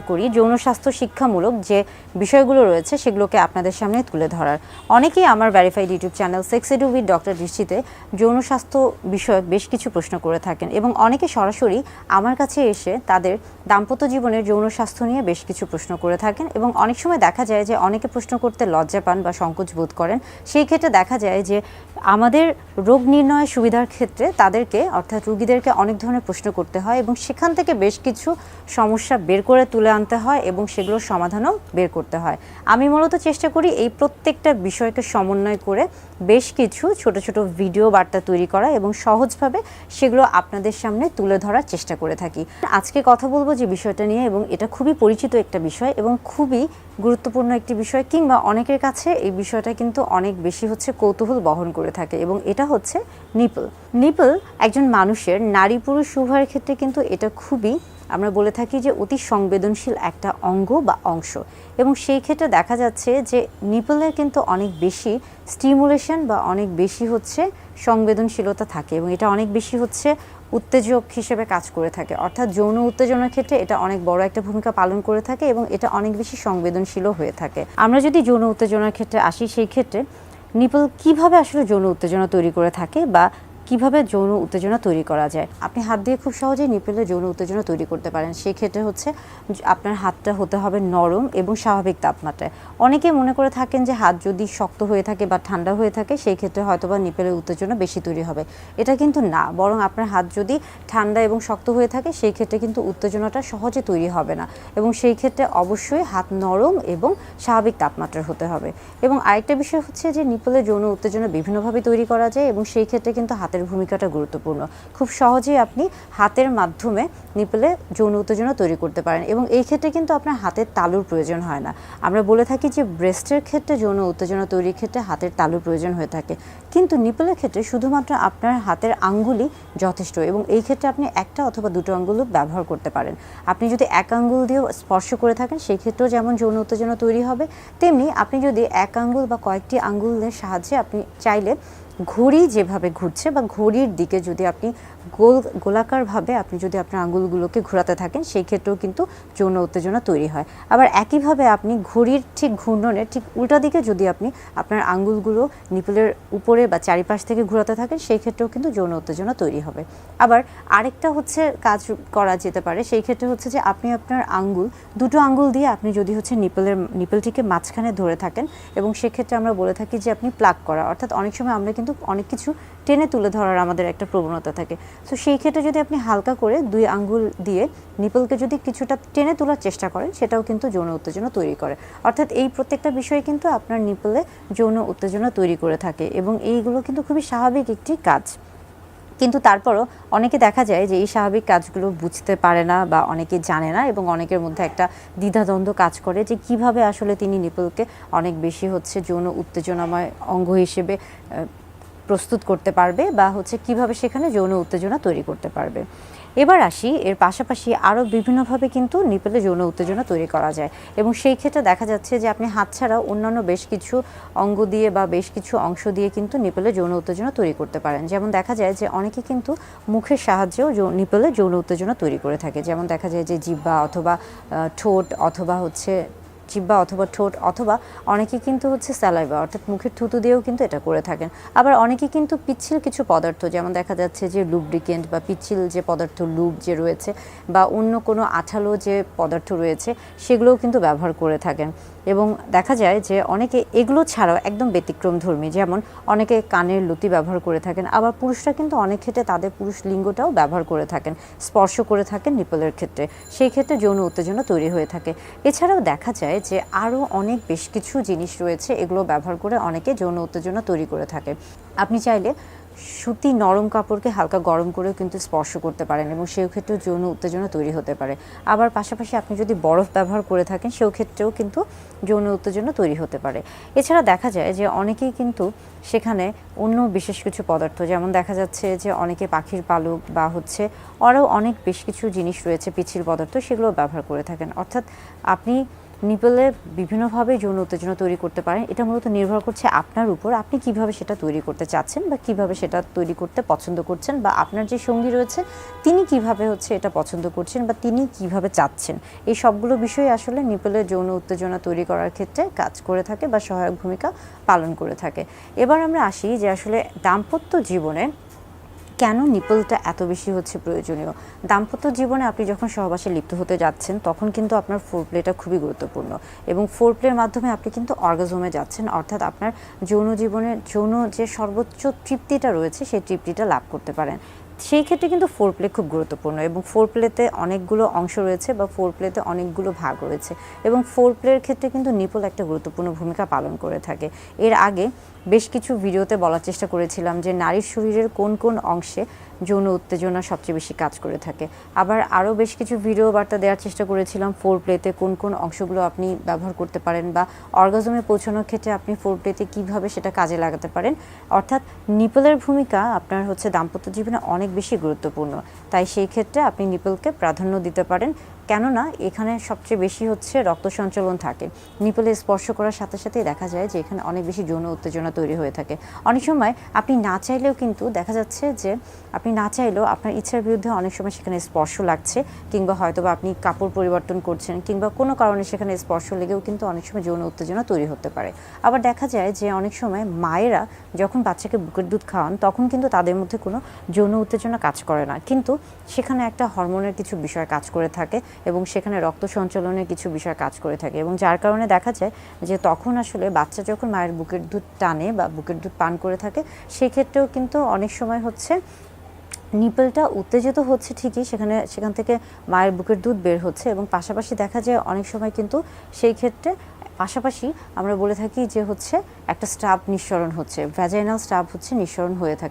করি যৌন স্বাস্থ্য শিক্ষামূলক যে বিষয়গুলো রয়েছে সেগুলোকে আপনাদের সামনে তুলে ধরার। অনেকেই আমার verified YouTube channel sex edu with doctor দৃষ্টিতে যৌন স্বাস্থ্য বিষয়ক বেশ কিছু প্রশ্ন করে থাকেন এবং অনেকে সরাসরি আমার কাছে এসে তাদের দাম্পত্য জীবনের যৌন স্বাস্থ্য নিয়ে বেশ কিছু প্রশ্ন করে থাকেন এবং অনেক সময় দেখা যায় যে অনেকে প্রশ্ন করতে লজ্জা পান বা সংকোচ বোধ করেন। সেই ক্ষেত্রে দেখা যায় যে আমাদের রোগ নির্ণয়ের সুবিধার ক্ষেত্রে তাদেরকে অর্থাৎ রোগীদেরকে অনেক ধরনের প্রশ্ন করতে হয় এবং সেখান থেকে বেশ কিছু সমস্যা বের করে তুলে আনতে হয় এবং সেগুলোর সমাধানও বের করতে হয়। আমি মূলত চেষ্টা করি এই প্রত্যেকটা বিষয়কে সমন্বয় করে বেশ কিছু ছোট ছোট ভিডিও বার্তা তৈরি করা এবং সহজভাবে সেগুলো আপনাদের সামনে তুলে ধরার চেষ্টা করে থাকি। আজকে কথা বলবো যে বিষয়টা নিয়ে এবং এটা খুবই পরিচিত একটা বিষয় এবং খুবই গুরুত্বপূর্ণ একটি বিষয়, কিংবা অনেকের কাছে এই বিষয়টা কিন্তু অনেক বেশি হচ্ছে কৌতূহল বহন করে থাকে এবং এটা হচ্ছে নিপল। নিপল একজন মানুষের নারী পুরুষ উভয়ের ক্ষেত্রে কিন্তু এটা খুবই, আমরা বলে থাকি যে অতি সংবেদনশীল একটা অঙ্গ বা অংশ এবং সেই ক্ষেত্রে দেখা যাচ্ছে যে নিপলের কিন্তু অনেক বেশি স্টিমুলেশন বা অনেক বেশি হচ্ছে সংবেদনশীলতা থাকে এবং এটা অনেক বেশি হচ্ছে উত্তেজক হিসেবে কাজ করে থাকে, অর্থাৎ যৌন উত্তেজনার ক্ষেত্রে এটা অনেক বড় একটা ভূমিকা পালন করে থাকে এবং এটা অনেক বেশি সংবেদনশীলও হয়ে থাকে। আমরা যদি যৌন উত্তেজনার ক্ষেত্রে আসি, সেই ক্ষেত্রে নিপল কিভাবে আসলে যৌন উত্তেজনা তৈরি করে থাকে বা কিভাবে যৌন উত্তেজনা তৈরি করা যায়। আপনি হাত দিয়ে খুব সহজেই নিপলে যৌন উত্তেজনা তৈরি করতে পারেন। সেই ক্ষেত্রে হচ্ছে আপনার হাতটা হতে হবে নরম এবং স্বাভাবিক তাপমাত্রায়। অনেকে মনে করে থাকেন যে হাত যদি শক্ত হয়ে থাকে বা ঠান্ডা হয়ে থাকে সেই ক্ষেত্রে হয়তোবা নিপলের উত্তেজনা বেশি তৈরি হবে। এটা কিন্তু না, বরং আপনার হাত যদি ঠান্ডা এবং শক্ত হয়ে থাকে সেই ক্ষেত্রে কিন্তু উত্তেজনাটা সহজে তৈরি হবে না এবং সেই ক্ষেত্রে অবশ্যই হাত নরম এবং স্বাভাবিক তাপমাত্রার হতে হবে। এবং আরেকটা বিষয় হচ্ছে যে নিপলের যৌন উত্তেজনা বিভিন্নভাবে তৈরি করা যায় এবং সেই ক্ষেত্রে কিন্তু হাতের ভূমিকাটা গুরুত্বপূর্ণ। খুব সহজেই আপনি হাতের মাধ্যমে নিপলে যৌন উত্তেজনা তৈরি করতে পারেন এবং এই ক্ষেত্রে কিন্তু আপনার হাতের তালুর প্রয়োজন হয় না। আমরা বলে থাকি যে ব্রেস্টের ক্ষেত্রে যৌন উত্তেজনা তৈরির ক্ষেত্রে হাতের তালুর প্রয়োজন হয়ে থাকে, কিন্তু নিপলের ক্ষেত্রে শুধুমাত্র আপনার হাতের আঙ্গুলই যথেষ্ট এবং এই ক্ষেত্রে আপনি একটা অথবা দুটো আঙ্গুলও ব্যবহার করতে পারেন। আপনি যদি এক আঙ্গুল দিয়ে স্পর্শ করে থাকেন সেই ক্ষেত্রেও যেমন যৌন উত্তেজনা তৈরি হবে, তেমনি আপনি যদি এক আঙ্গুল বা কয়েকটি আঙ্গুলের সাহায্যে আপনি চাইলে ঘড়ি যেভাবে ঘুরছে বা ঘড়ির দিকে যদি আপনি গোলাকারভাবে আপনি যদি আপনার আঙ্গুলগুলোকে ঘোরাতে থাকেন সেই ক্ষেত্রেও কিন্তু যৌন উত্তেজনা তৈরি হয়। আবার একইভাবে আপনি ঘড়ির ঠিক ঘূর্ণনের ঠিক উল্টা দিকে যদি আপনি আপনার আঙ্গুলগুলো নিপলের উপরে বা চারিপাশ থেকে ঘোরাতে থাকেন সেই ক্ষেত্রেও কিন্তু যৌন উত্তেজনা তৈরি হবে। আবার আরেকটা হচ্ছে কাজ করা যেতে পারে, সেই ক্ষেত্রে হচ্ছে যে আপনি আপনার দুটো আঙ্গুল দিয়ে আপনি যদি হচ্ছে নিপলটিকে মাঝখানে ধরে থাকেন এবং সেক্ষেত্রে আমরা বলে থাকি যে আপনি প্লাগ করা, অর্থাৎ অনেক সময় আমরা কিন্তু অনেক কিছু টেনে তুলে ধরার আমাদের একটা প্রবণতা থাকে। তো সেই ক্ষেত্রে যদি আপনি হালকা করে দুই আঙ্গুল দিয়ে নিপলকে যদি কিছুটা টেনে তোলার চেষ্টা করেন সেটাও কিন্তু যৌন উত্তেজনা তৈরি করে। অর্থাৎ এই প্রত্যেকটা বিষয় কিন্তু আপনার নিপলে যৌন উত্তেজনা তৈরি করে থাকে এবং এইগুলো কিন্তু খুবই স্বাভাবিক একটি কাজ। কিন্তু তারপরও অনেকে দেখা যায় যে এই স্বাভাবিক কাজগুলো বুঝতে পারে না বা অনেকে জানে না এবং অনেকের মধ্যে একটা দ্বিধাদ্বন্দ্ব কাজ করে যে কিভাবে আসলে তিনি নিপলকে অনেক বেশি হচ্ছে যৌন উত্তেজনাময় অঙ্গ হিসেবে প্রস্তুত করতে পারবে বা হচ্ছে কিভাবে সেখানে যৌন উত্তেজনা তৈরি করতে পারবে। এবার আসি, এর পাশাপাশি আরও বিভিন্নভাবে কিন্তু নিপলে যৌন উত্তেজনা তৈরি করা যায় এবং সেই ক্ষেত্রে দেখা যাচ্ছে যে আপনি হাত ছাড়াও অন্যান্য বেশ কিছু অঙ্গ দিয়ে বা বেশ কিছু অংশ দিয়ে কিন্তু নিপলে যৌন উত্তেজনা তৈরি করতে পারেন। যেমন দেখা যায় যে অনেকে কিন্তু মুখের সাহায্যেও নিপলে যৌন উত্তেজনা তৈরি করে থাকে। যেমন দেখা যায় যে জিহ্বা অথবা ঠোঁট অথবা হচ্ছে জিহ্বা অথবা ঠোঁট অথবা অনেকে কিন্তু হচ্ছে স্যালাইভা অর্থাৎ মুখের থুতু দিয়েও কিন্তু এটা করে থাকেন। আবার অনেকে কিন্তু পিচ্ছিল কিছু পদার্থ, যেমন দেখা যাচ্ছে যে লুব্রিকেন্ট বা পিচ্ছিল যে পদার্থ লুব যে রয়েছে বা অন্য কোনো আঠালো যে পদার্থ রয়েছে সেগুলোও কিন্তু ব্যবহার করে থাকেন। এবং দেখা যায় যে অনেকে এগুলো ছাড়াও একদম ব্যতিক্রমধর্মী, যেমন অনেকে কানের লতি ব্যবহার করে থাকেন। আবার পুরুষরা কিন্তু অনেক ক্ষেত্রে তাদের পুরুষ লিঙ্গটাও ব্যবহার করে থাকেন, স্পর্শ করে থাকেন নিপলের ক্ষেত্রে, সেই ক্ষেত্রে যৌন উত্তেজনা তৈরি হয়ে থাকে। এছাড়াও দেখা যায় যে আরও অনেক বেশ কিছু জিনিস রয়েছে, এগুলো ব্যবহার করে অনেকে যৌন উত্তেজনা তৈরি করে থাকে। আপনি চাইলে সুতি নরম কাপড়কে হালকা গরম করেও কিন্তু স্পর্শ করতে পারেন এবং সেই ক্ষেত্রেও যৌন উত্তেজনা তৈরি হতে পারে। আবার পাশাপাশি আপনি যদি বরফ ব্যবহার করে থাকেন সেই ক্ষেত্রেও কিন্তু যৌন উত্তেজনা তৈরি হতে পারে। এছাড়া দেখা যায় যে অনেকেই কিন্তু সেখানে অন্য বিশেষ কিছু পদার্থ, যেমন দেখা যাচ্ছে যে অনেকে পাখির পালক বা হচ্ছে আরও অনেক বেশ কিছু জিনিস রয়েছে পিচ্ছিল পদার্থ, সেগুলো ব্যবহার করে থাকেন। অর্থাৎ আপনি নিপলে বিভিন্নভাবে যৌন উত্তেজনা তৈরি করতে পারেন। এটা মূলত নির্ভর করছে আপনার উপর, আপনি কিভাবে সেটা তৈরি করতে চাচ্ছেন বা কিভাবে সেটা তৈরি করতে পছন্দ করছেন, বা আপনার যে সঙ্গী রয়েছে তিনি কিভাবে এটা পছন্দ করছেন বা তিনি কিভাবে চাচ্ছেন। এই সবগুলো বিষয় আসলে নিপলের যৌন উত্তেজনা তৈরি করার ক্ষেত্রে কাজ করে থাকে বা সহায়ক ভূমিকা পালন করে থাকে। এবার আমরা আসি যে আসলে দাম্পত্য জীবনে কেন নিপলটা এত বেশি প্রয়োজনীয়। দাম্পত্য জীবনে আপনি যখন সহবাসে লিপ্ত হতে যাচ্ছেন তখন কিন্তু আপনার ফোরপ্লেটা খুবই গুরুত্বপূর্ণ, এবং ফোরপ্লের মাধ্যমে আপনি কিন্তু অর্গাজমে যাচ্ছেন, অর্থাৎ আপনার যৌন জীবনের যৌন যে সর্বোচ্চ তৃপ্তিটা রয়েছে সেই তৃপ্তিটা লাভ করতে পারেন। সেই ক্ষেত্রে কিন্তু ফোরপ্লে খুব গুরুত্বপূর্ণ, এবং ফোরপ্লেতে অনেকগুলো অংশ রয়েছে বা ফোরপ্লেতে অনেকগুলো ভাগ রয়েছে, এবং ফোরপ্লের ক্ষেত্রে কিন্তু নিপল একটা গুরুত্বপূর্ণ ভূমিকা পালন করে থাকে। এর আগে বেশ কিছু ভিডিওতে বলার চেষ্টা করেছিলাম যে নারীর শরীরের কোন কোন অংশে যৌন উত্তেজনা সবচেয়ে বেশি কাজ করে থাকে। আবার আরও বেশ কিছু ভিডিও বার্তা দেওয়ার চেষ্টা করেছিলাম ফোরপ্লেতে কোন কোন অংশগুলো আপনি ব্যবহার করতে পারেন, বা অর্গাজমে পৌঁছানোর ক্ষেত্রে আপনি ফোরপ্লেতে কীভাবে সেটা কাজে লাগাতে পারেন। অর্থাৎ নিপলের ভূমিকা আপনার দাম্পত্য জীবনে অনেক বেশি গুরুত্বপূর্ণ, তাই সেই ক্ষেত্রে আপনি নিপলকে প্রাধান্য দিতে পারেন। কেননা এখানে সবচেয়ে বেশি রক্ত সঞ্চালন থাকে। নিপলে স্পর্শ করার সাথে সাথেই দেখা যায় যে এখানে অনেক বেশি যৌন উত্তেজনা তৈরি হয়ে থাকে। অনেক সময় আপনি না চাইলেও কিন্তু দেখা যাচ্ছে যে আপনি না চাইলেও আপনার ইচ্ছার বিরুদ্ধে অনেক সময় সেখানে স্পর্শ লাগছে, কিংবা হয়তোবা আপনি কাপড় পরিবর্তন করছেন, কিংবা কোনো কারণে সেখানে স্পর্শ লেগেও কিন্তু অনেক সময় যৌন উত্তেজনা তৈরি হতে পারে। আবার দেখা যায় যে অনেক সময় মায়েরা যখন বাচ্চাকে বুকের দুধ খাওয়ান তখন কিন্তু তাদের মধ্যে কোনো যৌন উত্তেজনা কাজ করে না, কিন্তু সেখানে একটা হরমোনের কিছু বিষয় কাজ করে থাকে এবং সেখানে রক্ত সঞ্চালনের কিছু বিষয় কাজ করে থাকে, এবং যার কারণে দেখা যায় যে তখন আসলে বাচ্চা যখন মায়ের বুকের দুধ টানে বা বুকের দুধ পান করে থাকে সেক্ষেত্রেও কিন্তু অনেক সময় নিপলটা উত্তেজিত ঠিকই, সেখান থেকে মায়ের বুকের দুধ বের হচ্ছে, এবং পাশাপাশি দেখা যায় অনেক সময় কিন্তু সেই ক্ষেত্রে পাশাপাশি আমরা বলে থাকি যে একটা স্টাব নিঃসরণ ভ্যাজাইনাল স্টাব নিঃসরণ হয়ে থাকে।